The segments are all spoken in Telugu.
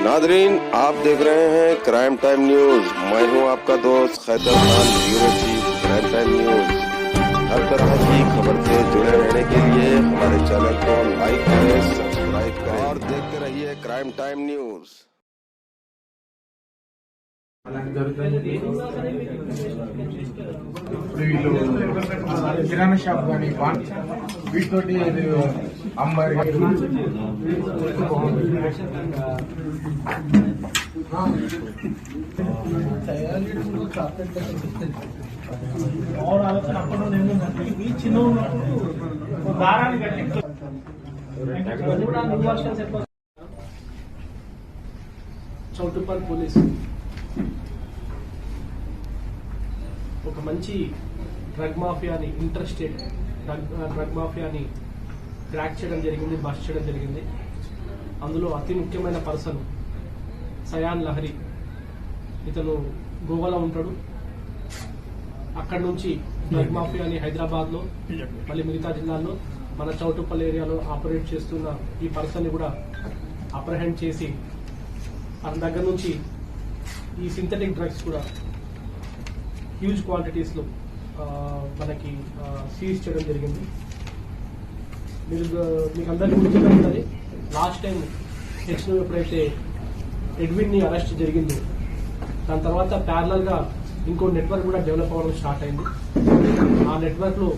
नादरीन, आप देख रहे हैं क्राइम टाइम न्यूज। मैं हूं आपका दोस्त Khaitar Khan, bureau chief crime time news. हर तरह की खबर से जुड़े रहने के लिए हमारे चैनल को लाइक करें, सब्सक्राइब करें और देखते रहिए क्राइम टाइम न्यूज। కిరాణా షాప్ కానీ వీటితోటి అమ్మాయి ఆలోచన అప్పుడు ఏముందంటే ఈ చిన్న ఉన్నప్పుడు దారాన్ని కట్టి చౌటుప్పల్ పోలీసు ఒక మంచి డ్రగ్ మాఫియాని ఇంటర్స్టేట్ డ్రగ్ మాఫియాని క్రాక్ చేయడం జరిగింది, బస్ట్ చేయడం జరిగింది. అందులో అతి ముఖ్యమైన పర్సన్ సయాన్ లహరి. ఇతను గోవాలో ఉంటాడు. అక్కడి నుంచి డ్రగ్ మాఫియాని హైదరాబాద్ లో మళ్ళీ మిగతా జిల్లాల్లో మన చౌటుప్పల్ ఏరియాలో ఆపరేట్ చేస్తున్న ఈ పర్సన్ ని కూడా అప్రహెండ్ చేసి అతని దగ్గర నుంచి ఈ సింథటిక్ డ్రగ్స్ కూడా హ్యూజ్ క్వాంటిటీస్ లో మనకి సీజ్ చేయడం జరిగింది. మీకు అందరికీ గుర్తుగా ఉంటుంది, లాస్ట్ టైం హెచ్ను ఎప్పుడైతే ఎడ్విన్ ని అరెస్ట్ జరిగిందో దాని తర్వాత ప్యారలల్ గా ఇంకో నెట్వర్క్ కూడా డెవలప్ అవ్వడం స్టార్ట్ అయింది. ఆ నెట్వర్క్ లో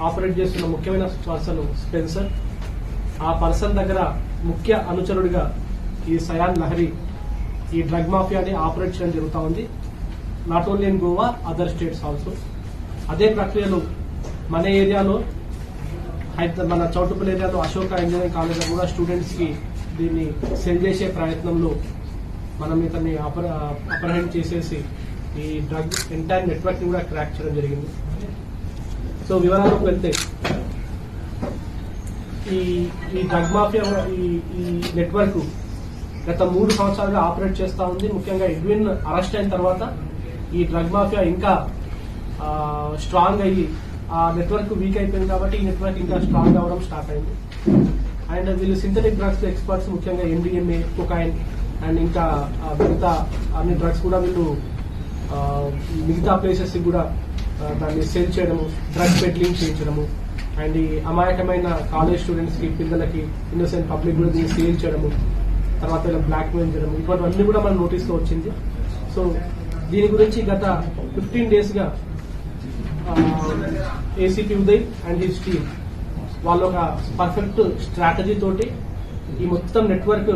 ఆపరేట్ చేస్తున్న ముఖ్యమైన పర్సన్ స్పెన్సర్. ఆ పర్సన్ దగ్గర ముఖ్య అనుచరుడిగా ఈ సయాన్ లహరి ఈ డ్రగ్ మాఫియాని ఆపరేట్ చేయడం జరుగుతూ ఉంది. Not only in Goa, other states also. అదే ప్రక్రియలో మన ఏరియాలో మన చౌటుప్పల్ ఏరియాలో అశోక ఇంజనీరింగ్ కాలేజ్ కూడా స్టూడెంట్స్ కి దీన్ని సెల్ చేసే ప్రయత్నంలో మనం ఇతన్ని అప్రహెండ్ చేసేసి ఈ డ్రగ్ ఎంటైర్ నెట్వర్క్ ని కూడా క్రాక్ చేయడం జరిగింది. సో వివరాలకు వెళ్తే ఈ డ్రగ్ మాఫియా ఈ నెట్వర్క్ గత 3 సంవత్సరాలుగా ఆపరేట్ చేస్తా ఉంది. ముఖ్యంగా ఎడ్విన్ అరెస్ట్ అయిన తర్వాత ఈ డ్రగ్ మాఫియా ఇంకా స్ట్రాంగ్ అయ్యి ఆ నెట్వర్క్ వీక్ అయిపోయింది కాబట్టి ఈ నెట్వర్క్ ఇంకా స్ట్రాంగ్ అవ్వడం స్టార్ట్ అయింది. అండ్ వీళ్ళు సింథటిక్ డ్రగ్స్ ఎక్స్పర్ట్స్, ముఖ్యంగా ఎండిఎంఏ, కొకైన్ అండ్ ఇంకా మిగతా అన్ని డ్రగ్స్ కూడా వీళ్ళు మిగతా ప్లేసెస్ కూడా దాన్ని సేల్ చేయడము, డ్రగ్ పెడ్లింగ్ చేయించడము అండ్ ఈ అమాయకమైన కాలేజ్ స్టూడెంట్స్ కి, పిల్లలకి, ఇన్నోసెంట్ పబ్లిక్ కూడా దీన్ని సేల్ చేయడము, తర్వాత ఇలా బ్లాక్ మెయిల్ చేయడం, ఇటువంటివన్నీ కూడా మన నోటీస్ లో వచ్చింది. సో దీని గురించి గత 15 days గా ACP Uday and his team వాళ్ళు ఒక పర్ఫెక్ట్ స్ట్రాటజీ తోటి ఈ మొత్తం నెట్వర్క్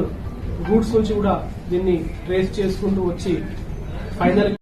రూట్స్ నుంచి కూడా దీన్ని ట్రేస్ చేసుకుంటూ వచ్చి ఫైనల్